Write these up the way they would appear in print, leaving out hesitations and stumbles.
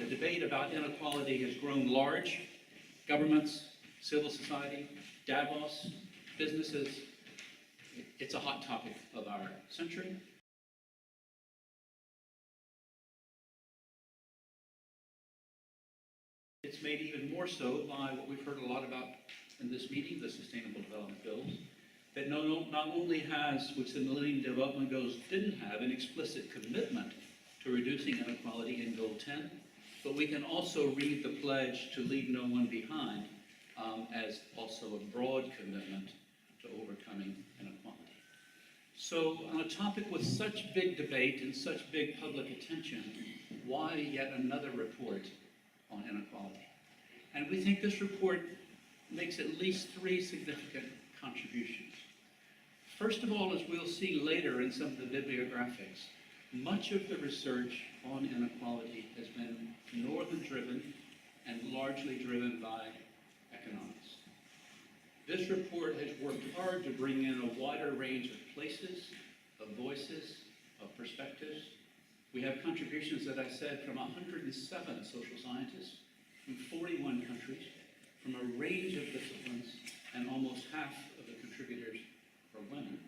The debate about inequality has grown large. Governments, civil society, Davos, businesses. It's a hot topic of our century. It's made even more so by what we've heard a lot about in this meeting, the Sustainable Development Goals, that not only has, which the Millennium Development Goals didn't have, an explicit commitment to reducing inequality in Goal 10, but we can also read the pledge to leave no one behind as also a broad commitment to overcoming inequality. So on a topic with such big debate and such big public attention, why yet another report on inequality? And we think this report makes at least 3 significant contributions. First of all, as we'll see later in some of the bibliographics, much of the research on inequality has been northern-driven and largely driven by economics. This report has worked hard to bring in a wider range of places, of voices, of perspectives. We have contributions, as I said, from 107 social scientists, from 41 countries, from a range of disciplines, and almost half of the contributors are women.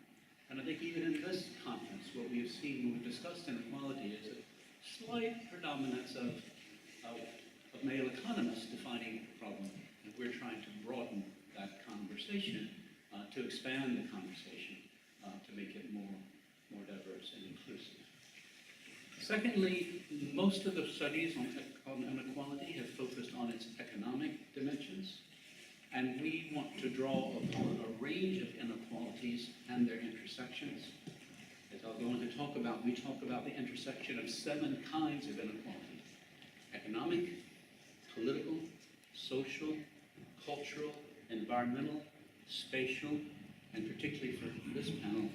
And I think even in this conference, what we have seen when we've discussed inequality is a slight predominance of male economists defining the problem, and we're trying to broaden that conversation, to expand the conversation, to make it more diverse and inclusive. Secondly, most of the studies on inequality have focused on its economic dimensions, and we want to draw upon a range of inequalities and their intersections. As I'll go on to talk about, we talk about the intersection of 7 kinds of inequality: economic, political, social, cultural, environmental, spatial, and particularly for this panel,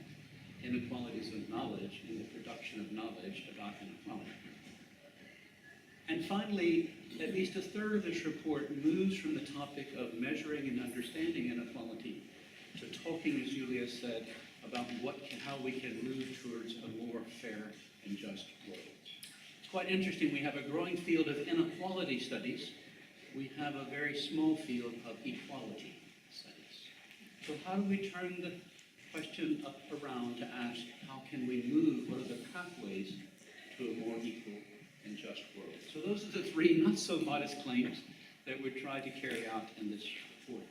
inequalities of knowledge and the production of knowledge about inequality. And finally, at least a third of this report moves from the topic of measuring and understanding inequality to talking, as Julia said, about how we can move towards a more fair and just world. It's quite interesting. We have a growing field of inequality studies. We have a very small field of equality studies. So how do we turn the question up around to ask, how can we move, what are the pathways to a more equal and just world? So those are the 3 not so modest claims that we try to carry out in this report.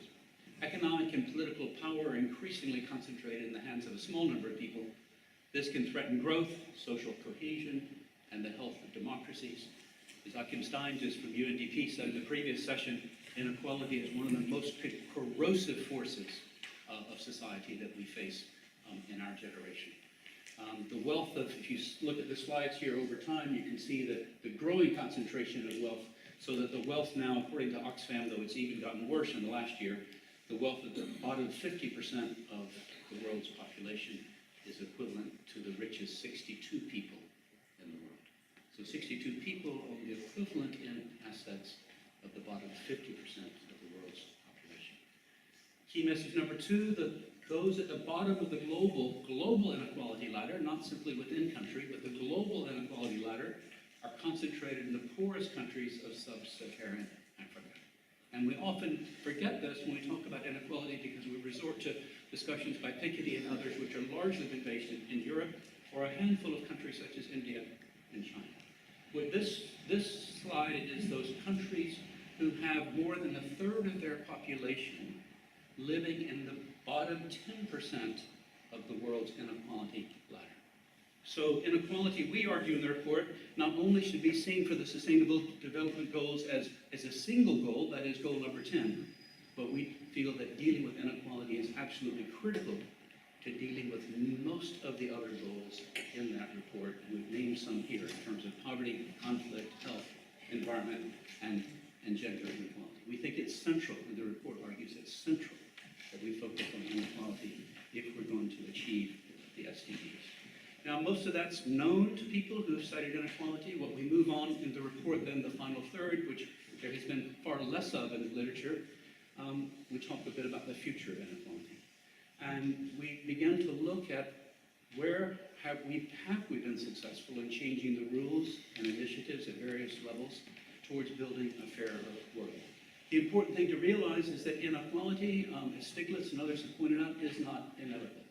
Economic and political power are increasingly concentrated in the hands of a small number of people. This can threaten growth, social cohesion, and the health of democracies. As Achim Stein, just from UNDP, said in the previous session, inequality is one of the most corrosive forces of society that we face in our generation. The wealth of, if you look at the slides here over time, you can see that the growing concentration of wealth, so that the wealth now, according to Oxfam, though it's even gotten worse in the last year, the wealth at the bottom 50% of the world's population is equivalent to the richest 62 people in the world. So 62 people are the equivalent in assets of the bottom 50% of the world's population. Key message number 2, that those at the bottom of the global inequality ladder, not simply within country, but the global inequality ladder, are concentrated in the poorest countries of sub-Saharan Africa. And we often forget this when we talk about inequality because we resort to discussions by Piketty and others which are largely based in Europe or a handful of countries such as India and China. What this slide is those countries who have more than a third of their population living in the bottom 10% of the world's inequality ladder. So inequality, we argue in the report, not only should be seen for the Sustainable Development Goals as a single goal, that is goal number 10, but we feel that dealing with inequality is absolutely critical to dealing with most of the other goals in that report. We've named some here in terms of poverty, conflict, health, environment, and gender inequality. We think it's central, and the report argues it's central that we focus on inequality if we're going to achieve the SDGs. Now, most of that's known to people who have studied inequality. What we move on in the report, then the final third, which there has been far less of in the literature, we talk a bit about the future of inequality. And we began to look at where have we been successful in changing the rules and initiatives at various levels towards building a fairer world. The important thing to realize is that inequality, as Stiglitz and others have pointed out, is not inevitable.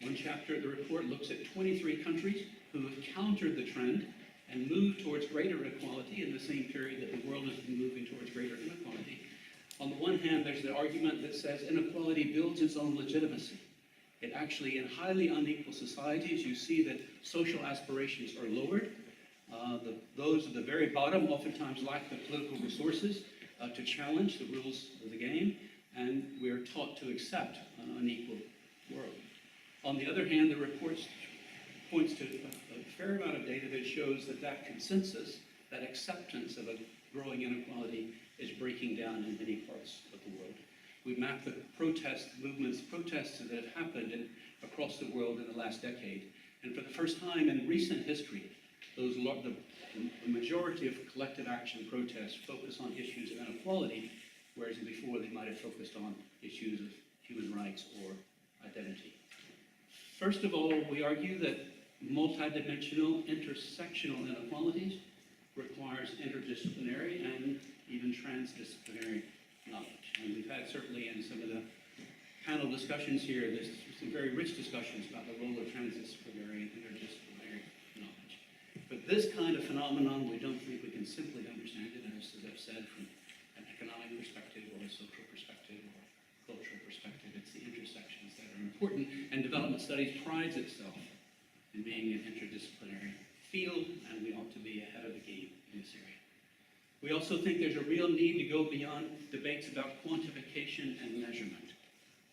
One chapter of the report looks at 23 countries who have countered the trend and moved towards greater equality in the same period that the world has been moving towards greater inequality. On the one hand, there's the argument that says inequality builds its own legitimacy. It actually, in highly unequal societies, you see that social aspirations are lowered. Those at the very bottom oftentimes lack the political resources to challenge the rules of the game, and we're taught to accept an unequal world. On the other hand, the report points to a fair amount of data that shows that that consensus, that acceptance of a growing inequality is breaking down in many parts of the world. We mapped the protests that have happened across the world in the last decade, and for the first time in recent history, the majority of collective action protests focus on issues of inequality, whereas before they might have focused on issues of human rights or identity. First of all, we argue that multidimensional, intersectional inequalities requires interdisciplinary and even transdisciplinary knowledge. And we've had certainly in some of the panel discussions here, there's some very rich discussions about the role of transdisciplinary and interdisciplinary knowledge. But this kind of phenomenon, we don't think we can simply understand it, as I've said, from an economic perspective or a social perspective or a cultural perspective. It's the intersections that are important, and development studies prides itself in being an interdisciplinary field, and we ought to be ahead of the game in this area. We also think there's a real need to go beyond debates about quantification and measurement.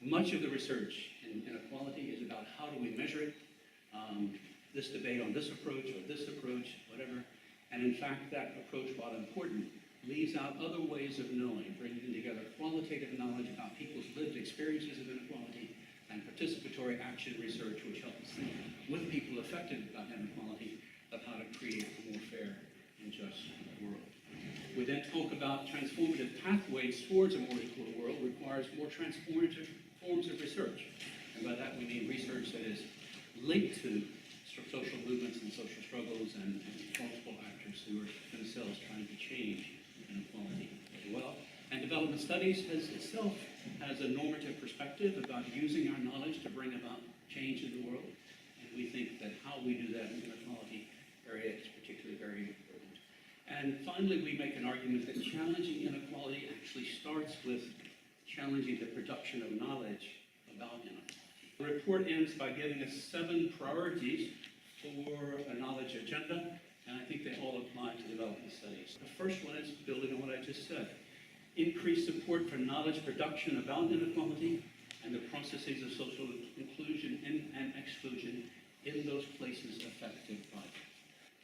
Much of the research in inequality is about how do we measure it, this debate on this approach or this approach, whatever. And in fact, that approach, while important, leaves out other ways of knowing, bringing together qualitative knowledge about people's lived experiences of inequality and participatory action research, which helps think with people affected by inequality of how to create a more fair and just world. We then talk about transformative pathways towards a more equal world requires more transformative forms of research. And by that we mean research that is linked to social movements and social struggles and multiple actors who are themselves trying to change inequality as well. And development studies itself has a normative perspective about using our knowledge to bring about change in the world. And we think that how we do that in the inequality area is particularly very important. And finally, we make an argument that challenging inequality actually starts with challenging the production of knowledge about inequality. The report ends by giving us 7 priorities for a knowledge agenda, and I think they all apply to development studies. The first one is building on what I just said. Increase support for knowledge production about inequality and the processes of social inclusion and exclusion in those places affected by it.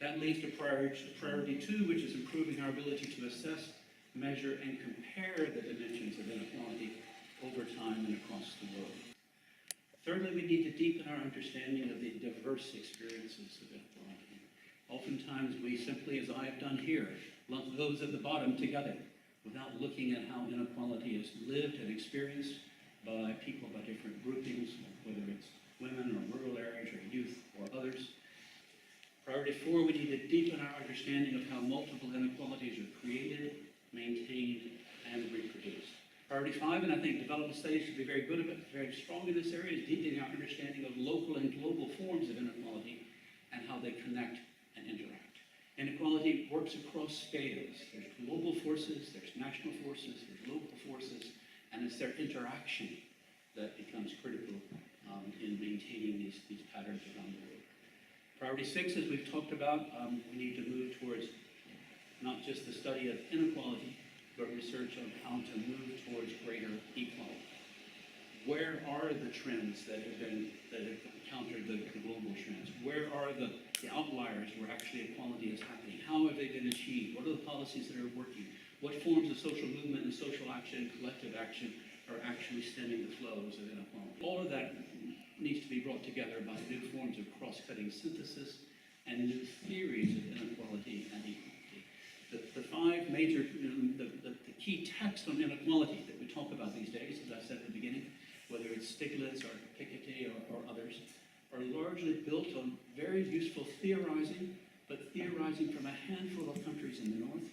That leads to priority 2, which is improving our ability to assess, measure, and compare the dimensions of inequality over time and across the world. Thirdly, we need to deepen our understanding of the diverse experiences of inequality. Oftentimes, we simply, as I have done here, lump those at the bottom together without looking at how inequality is lived and experienced by people, by different groupings, whether it's women or rural areas or youth or others. Priority 4, we need to deepen our understanding of how multiple inequalities are created, maintained, and reproduced. Priority 5, and I think development studies should be very good about, very strong in this area, is deepening our understanding of local and global forms of inequality and how they connect and interact. Inequality works across scales. There's global forces, there's national forces, there's local forces, and it's their interaction that becomes critical in maintaining these patterns around the world. Priority 6, as we've talked about, we need to move towards not just the study of inequality, but research on how to move towards greater equality. Where are the trends that have countered the global trends? Where are the outliers where actually equality is happening? How have they been achieved? What are the policies that are working? What forms of social movement and social action, collective action, are actually stemming the flows of inequality? All of that needs to be brought together by new forms of cross-cutting synthesis and new theories of inequality and equality. The 5 major, the key texts on inequality that we talk about these days, as I said at the beginning, whether it's Stiglitz or Piketty or others, are largely built on very useful theorizing, but theorizing from a handful of countries in the north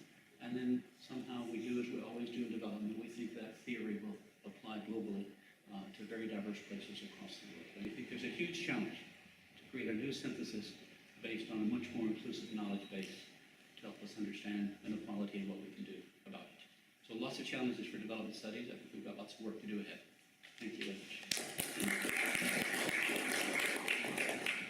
huge challenge to create a new synthesis based on a much more inclusive knowledge base to help us understand inequality and what we can do about it. So lots of challenges for development studies. I think we've got lots of work to do ahead. Thank you very much.